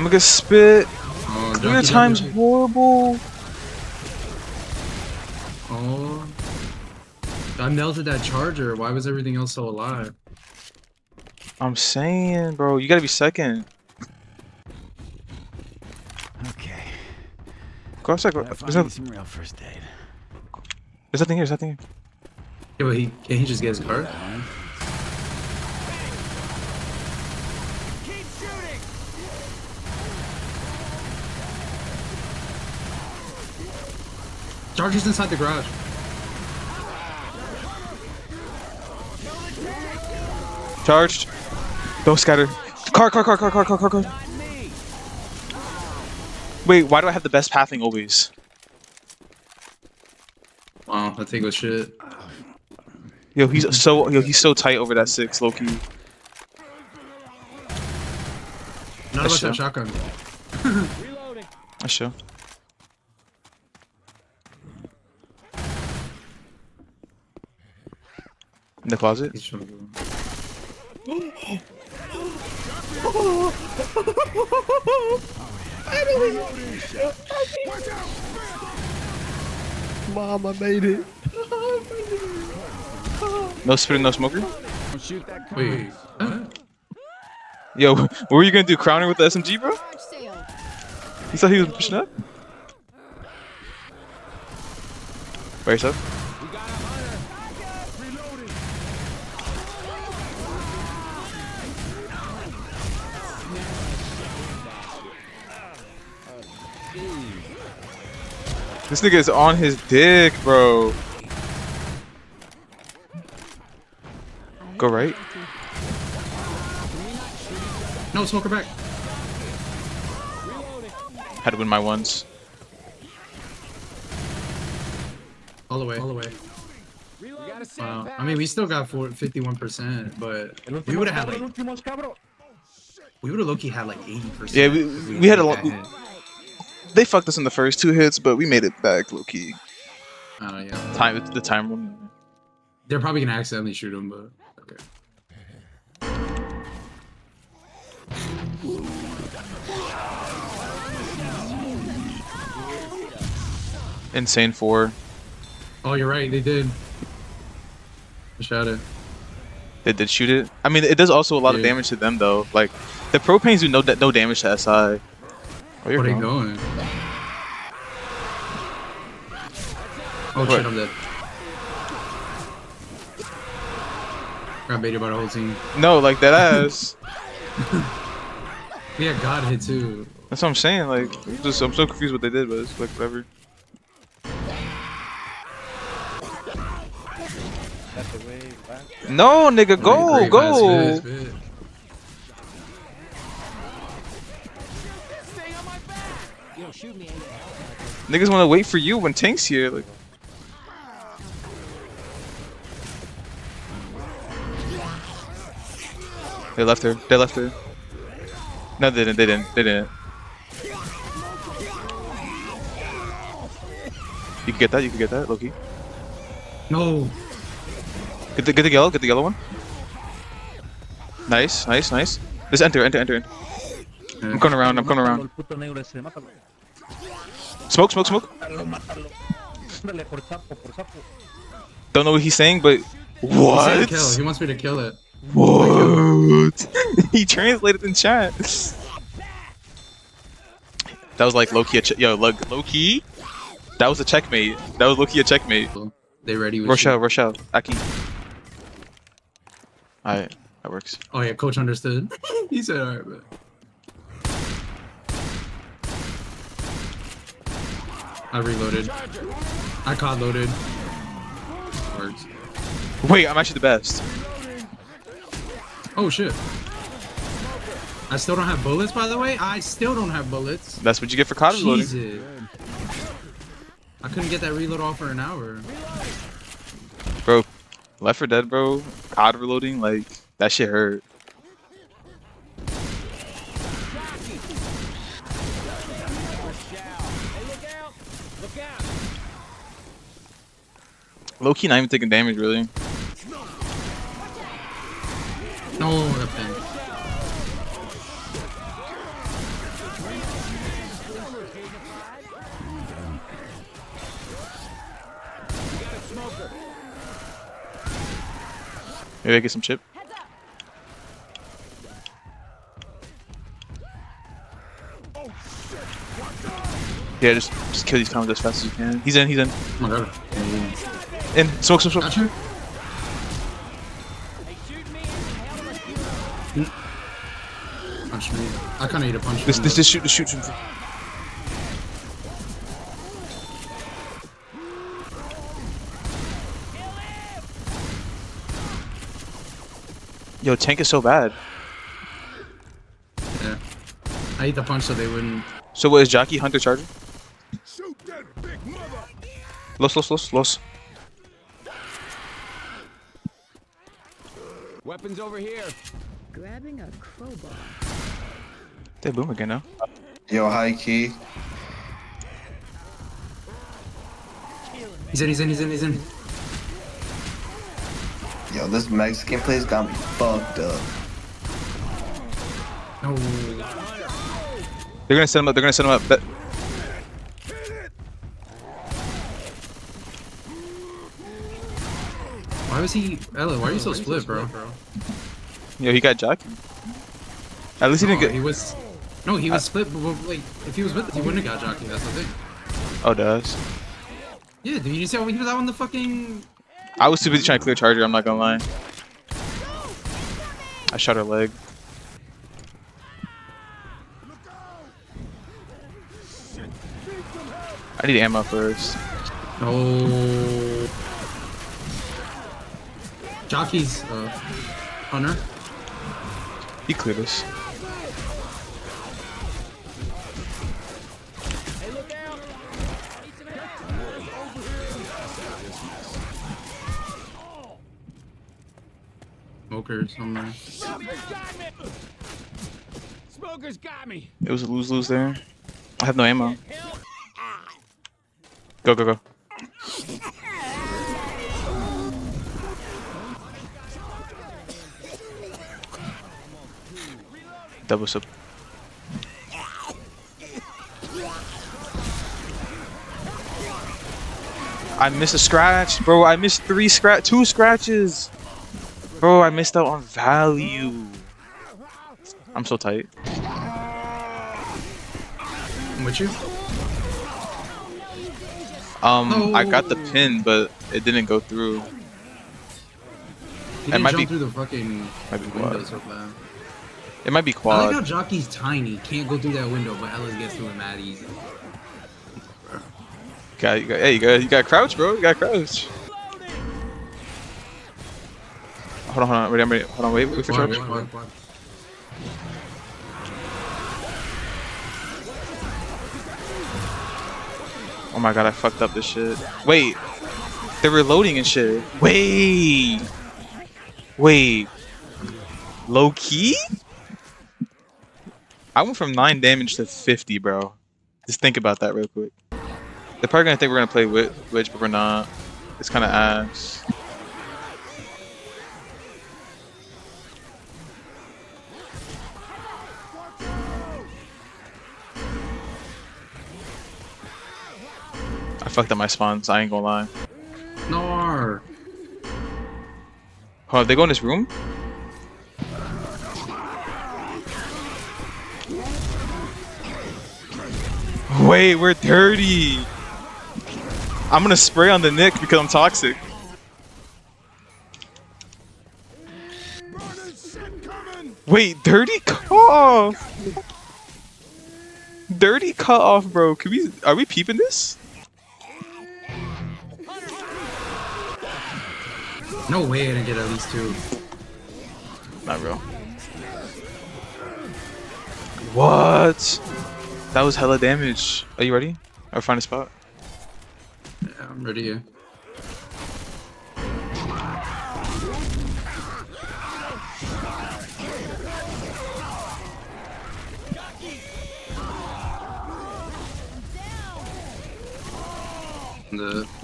gonna get spit. Oh, Clear time's horrible. Oh. I melted that charger. Why was everything else so alive? I'm saying, bro, you gotta be second. Okay. Go outside. Go. Finally some real first aid. There's nothing here. There's nothing here. Yeah, but can't he just get his car? Keep shooting. Charger's inside the garage. Charged. Don't scatter. Car. Wait, why do I have the best pathing always? Wow, that thing was shit. Yo, he's so tight over that 6, Lowki. None of us have shotgun. Reloading. That's true. In the closet. He's trying to go. Mom, I made it. No spitting, no smoker. Don't shoot that car. Wait. Yo, what were you gonna do? Crowning with the SMG, bro? You thought he was pushing up? By yourself? We got a hunter. Reloading. This nigga is on his dick, bro. Go right. No, smoker back. Had to win my ones. All the way. All the way. We got a Wow. I mean, we still got 51%, but we would have had like low-key had like 80%. Yeah, we had a lot. hit. They fucked us in the first 2 hits, but we made it back, Lowki. Yeah. The time one. They're probably gonna accidentally shoot him, but okay. Insane 4. Oh, you're right. They did. I shot it. They did shoot it. I mean, it does also a lot of damage to them though. Like the propanes do no damage to SI. Oh, Where are they going? Oh shit, I'm dead. Got baited by the whole team. No, like that ass. Yeah, God hit too. That's what I'm saying. Like, I'm so confused what they did, but it's like whatever. No, nigga, go. Niggas want to wait for you when Tank's here. Like, they left her. No, they didn't. You can get that, Lowki. No. Get the yellow one. Nice. Just enter. I'm coming around. Smoke. Don't know what he's saying, but what? He wants me to kill it. What? He translated in chat. That was like Lowki. Lowki. That was a checkmate. That was Lowki a checkmate. They ready? Rush out. Aki. Alright, that works. Oh yeah, coach understood. He said alright, but. I reloaded. I COD loaded. Works. Wait, I'm actually the best. Oh shit. I still don't have bullets, by the way. I still don't have bullets. That's what you get for COD reloading. Jesus. I couldn't get that reload off for an hour. Bro, Left 4 Dead, bro. COD reloading, like, that shit hurt. Lowki not even taking damage, really. No, that pin. Maybe I get some chip. Yeah, just kill these combos as fast as you can. He's in, he's in. Oh my god. In. Smoke, smoke, smoke. Got you. Punch me. I kinda need a punch. This shoot. Yo, tank is so bad. Yeah. I hate the punch so they wouldn't. So what is Jockey Hunter charging? Los. Weapons over here. Grabbing a crowbar. They boom again now. Yo, high key. He's in. Yo, this Mexican place got me fucked up. No. They're gonna set him up. Bet. Why was he? Ella, why are you so split, bro? Yo, he got Jockey. At least he didn't get. He was. No, he was split. But like, if he was with us, he wouldn't have got jockey. That's the thing. Oh, does. Yeah, dude. You see how he was out on the fucking. I was too busy trying to clear charger. I'm not gonna lie. I shot her leg. I need ammo first. Oh. Jockey's Hunter. He cleared us. Smoker somewhere. Smoker's got me. It was a lose-lose there. I have no ammo. Go. Double sub. I missed a scratch, bro. I missed two scratches. Bro, I missed out on value. I'm so tight. I'm with you. I got the pin, but it didn't go through. He It didn't might jump be- through the fucking might be window quad. so bad. It might be I like quad. how Jockey's tiny, can't go through that window, but Ellis gets through it mad easy. You got crouch, bro. You got crouch. Hold on. Ready, I'm ready. Hold on, wait for charge. Why? Oh my god, I fucked up this shit. Wait. They're reloading and shit. Wait. Low-key? I went from 9 damage to 50, bro. Just think about that real quick. They're probably gonna think we're gonna play Witch, but we're not. It's kinda ass. I fucked up my spawns, I ain't gonna lie. No. Oh, they go in this room? Wait, we're dirty. I'm gonna spray on the Nick because I'm toxic. Wait, dirty cut off. Dirty cut off, bro. Are we peeping this? No way I didn't get at least 2. Not real. What? That was hella damage. Are you ready? Or find a spot? Yeah, I'm ready here.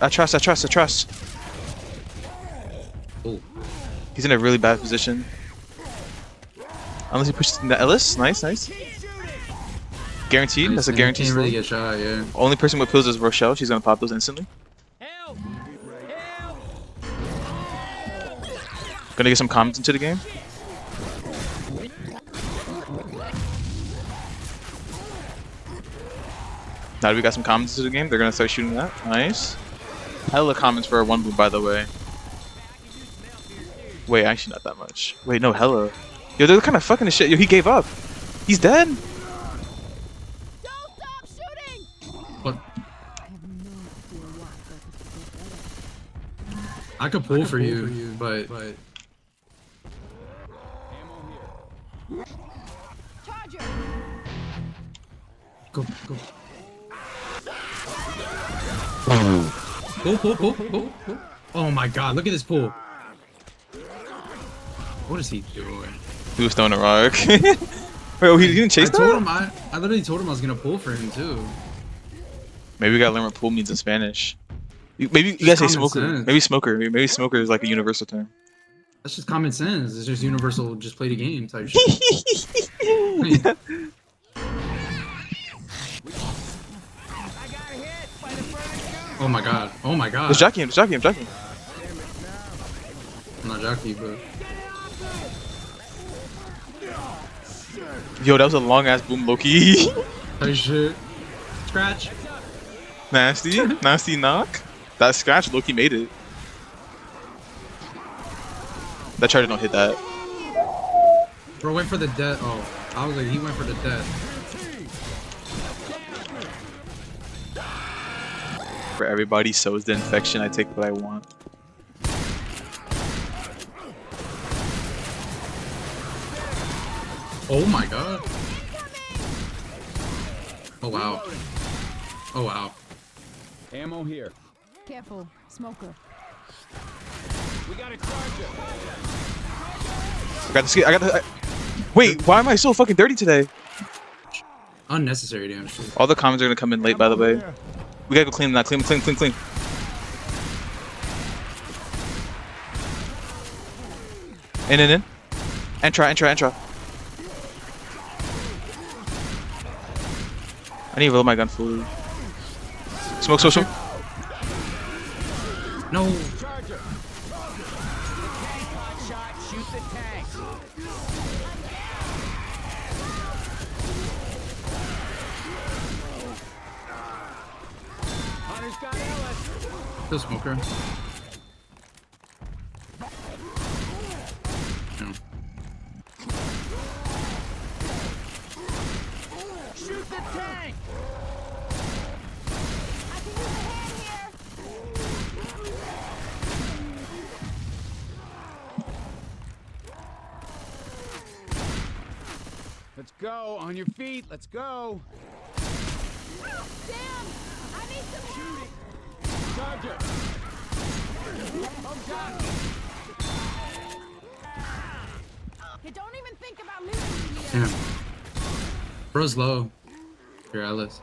I trust. Oh. He's in a really bad position. Unless he pushes the Ellis. Nice. Guaranteed. That's a guaranteed. Can't really get shot, yeah. Only person with pills is Rochelle. She's gonna pop those instantly. Help! Gonna get some comments into the game. Now that we got some comments into the game, they're gonna start shooting that. Nice. Hella comments for a 1 boom, by the way. Wait, actually not that much. Wait, no, hella. Yo, they're kind of fucking the shit. Yo, he gave up. He's dead. Don't stop shooting! What? I have no idea why, but I could pull for you, but Charger! go. Pull. Oh my god, look at this pull. What is he doing? He was throwing a rock. Wait, oh, he didn't chase I told that? him I literally told him I was gonna pull for him too. Maybe we gotta learn what pull means in Spanish. Maybe you guys say common smoker. sense. Maybe smoker. Maybe smoker is like a universal term. That's just common sense. It's just universal. Just play the game type shit. I got hit by the furnace. Oh my god. Oh my god. Just jockey him. I'm not jockey, but Yo, that was a long ass boom, Lowki. type shit. Scratch. Nasty knock. That scratch, Lowki made it. That charger don't hit that. Bro went for the death. Oh, I was like, he went for the death. For everybody sows the infection, I take what I want. Oh my god. Oh wow. Oh wow. Ammo here. Careful, smoker. We got a charger. I got the. Wait, why am I so fucking dirty today? Unnecessary damage. All the comments are gonna come in late, by the way. We gotta go clean them now. Clean. In. Entra. I need to reload my gun fully. Smoke. No. Charger. The tank hot shot. Shoot the tank. Hunter's got Ellis. The smoker. No. Shoot the tank. I can use a hand here! Let's go. On your feet. Let's go. Damn! I need some help! Charger. Oh, God. You don't even think about losing me here! Damn. Bro's low. Here, Alice.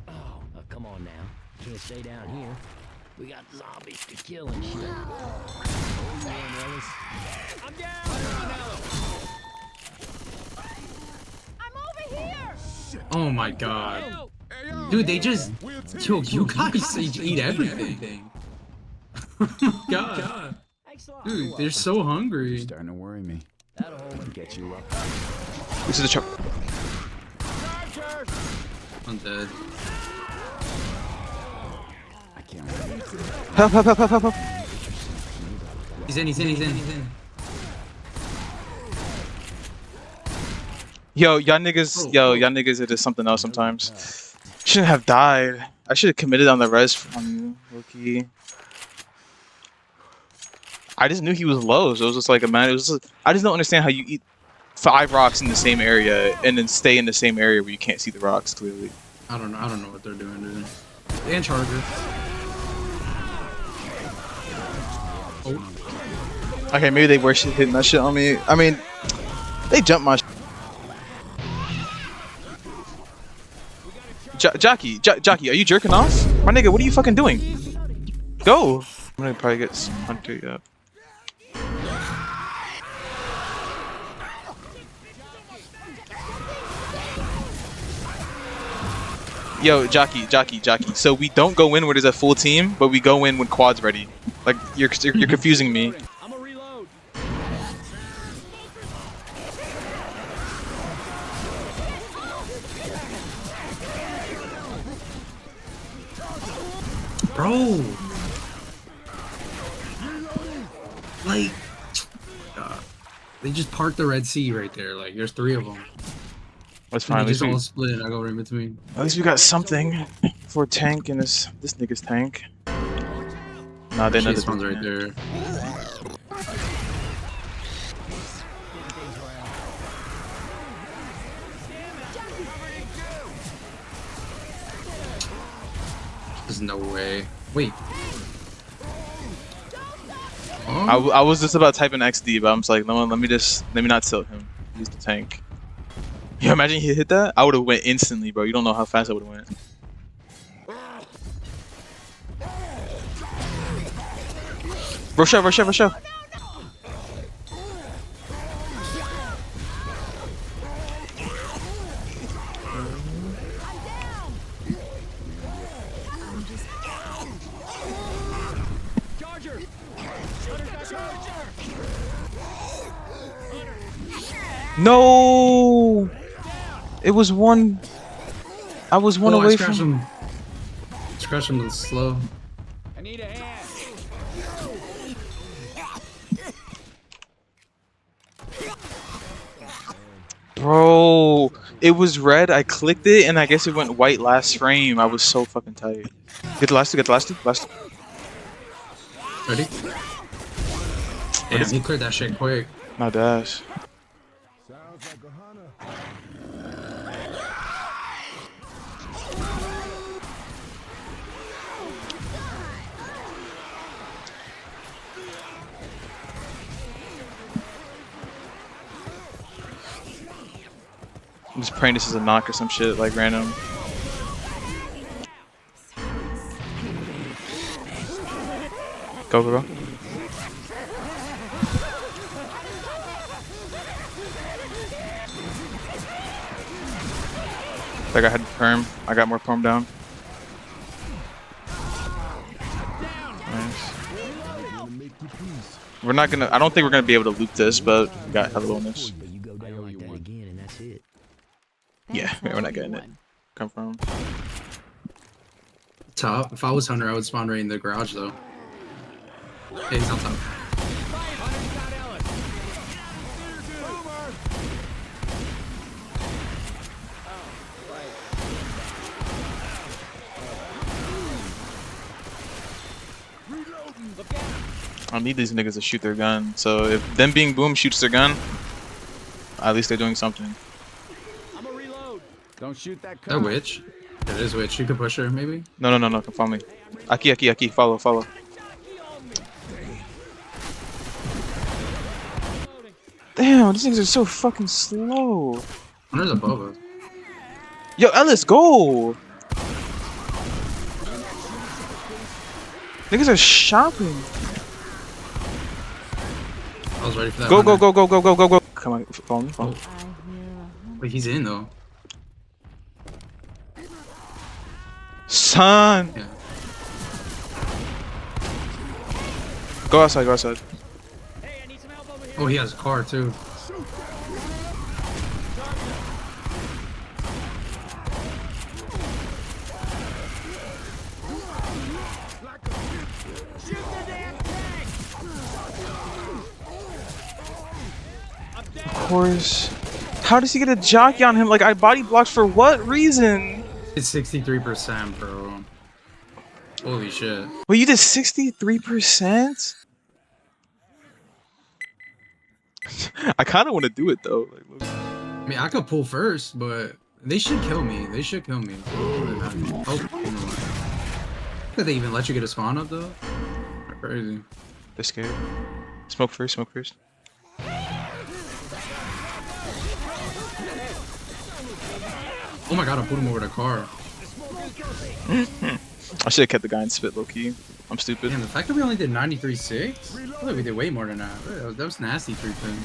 Oh, come on now. Can't stay down here. We got zombies to kill and shit. Oh, man, Ellis. I'm down. I'm over here! Oh my god. Hey, yo. Dude, they just. Yo, you guys eat everything. Oh my god. Excellent. Dude, they're so hungry. Starting to worry me. That'll hold Get you up. This is the chop. Charger. I'm dead. I can't wait. Help. He's in. Yo, y'all niggas, it is something else sometimes. Shouldn't have died. I should have committed on the res from you, Lowki. I just knew he was low, so it was just like I just don't understand how you eat 5 rocks in the same area and then stay in the same area where you can't see the rocks clearly. I don't know what they're doing, dude. And Charger. Oh, Okay, maybe they were hitting that shit on me. I mean, they jumped my. Jockey, are you jerking off? My nigga, what are you fucking doing? Go! I'm gonna probably get Hunter up. Yo, jockey. So we don't go in where there's a full team, but we go in when quad's ready. Like you're confusing me. I'm a reload. Bro! Like, God. They just parked the Red Sea right there. Like, there's 3 of them. That's And fine. they just all split and I go right in between. At least we got something for a tank in this nigga's tank. Nah, they know She the spawns right there. There's no way. Wait. Oh. I was just about typing XD, but I'm just like, no, let me not tilt him. Use the tank. Yeah, imagine he hit that. I would have went instantly, bro. You don't know how fast I would have went. Rush out. No! It was one. I was one away from him. Scratch him a little slow. I need a hand. Bro, it was red. I clicked it, and I guess it went white last frame. I was so fucking tight. Get the last two. Ready? Damn, he cleared that shit quick. My dash. I'm just praying this is a knock or some shit, like random. Go. Like I had perm. I got more perm down. Nice. We're not gonna. I don't think we're gonna be able to loop this, but we got hella bonus. But you go down like that again, and that's it. Yeah, we're not getting it. Come from. Top. If I was Hunter, I would spawn right in the garage though. Hey, he's on top. I need these niggas to shoot their gun. So if them being boom shoots their gun, at least they're doing something. I'm a reload. Don't shoot that That car. witch. It is witch. You could push her maybe. No. Come follow me. Aki. Follow. Damn, these niggas are so fucking slow. Hunter's above us. Yo, Ellis, go! Niggas are shopping. I was ready for that. Go. Hunter. Go. Come on, follow me. Wait, he's in though. Son! Yeah. Go outside. Hey, I need some help over here. Oh, he has a car too. Shoot the damn tank. Of course. How does he get a jockey on him? Like, I body blocked for what reason? It's 63%, bro. Holy shit. Wait, you did 63%? I kind of want to do it though. Like, look. I mean, I could pull first, but they should kill me. Oh, could they even let you get a spawn up though? Crazy. They're scared. Smoke first. Oh my god, I put him over the car. I should have kept the guy in spit, Lowki. I'm stupid. Damn, the fact that we only did 93.6? I thought we did way more than that. That was nasty 3 pin.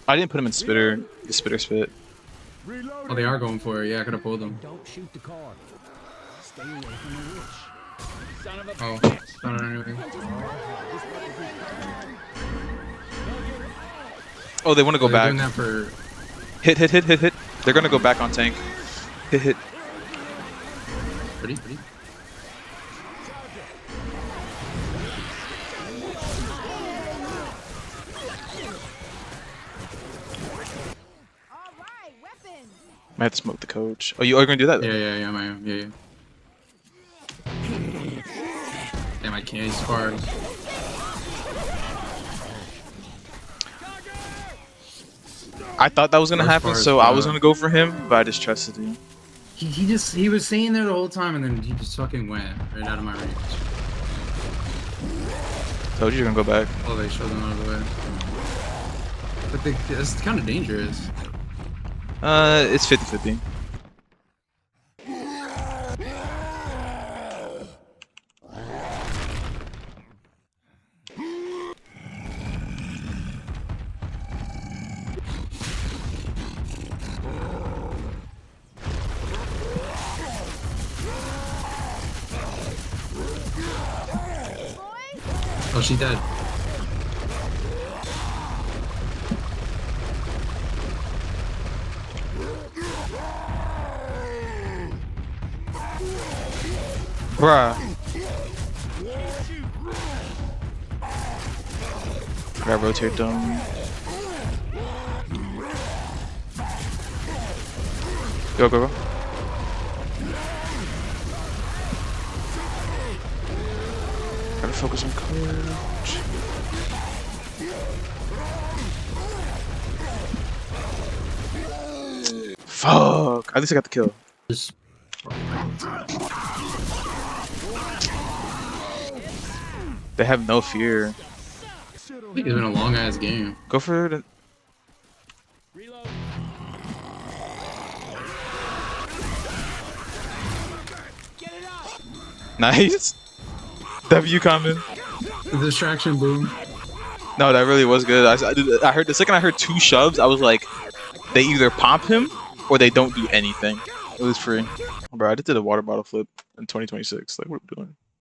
I didn't put him in spitter. The spitter spit. Oh, they are going for it. Yeah, I could have pulled them. Don't shoot the car. Stay away from the witch. Son of a Oh, not anything. Oh, they want to go They're back. doing that for... Hit. They're gonna go back on tank. Hit. Ready? Might have to smoke the coach. Oh, you are gonna do that? Though? Yeah, I am. Yeah. Damn, I can't. He's far. I thought that was gonna As happen, far as so I was the- gonna go for him, but I just trusted you. He was staying there the whole time, and then he just fucking went right out of my range. Told you you're gonna go back. Oh, they showed them out of the way. But it's kind of dangerous. It's 50-50. Oh, she dead. Bruh. Gotta rotate them. Go. Gotta focus on coach. Fuck. At least I got the kill. Just They have no fear. I think it's been a long ass game. Go for it. Reload. Get it up. Nice. W coming. The distraction boom. No, that really was good. I heard the second I heard 2 shoves, I was like, they either pop him or they don't do anything. It was free. Bro, I just did a water bottle flip in 2026. Like, what are we doing?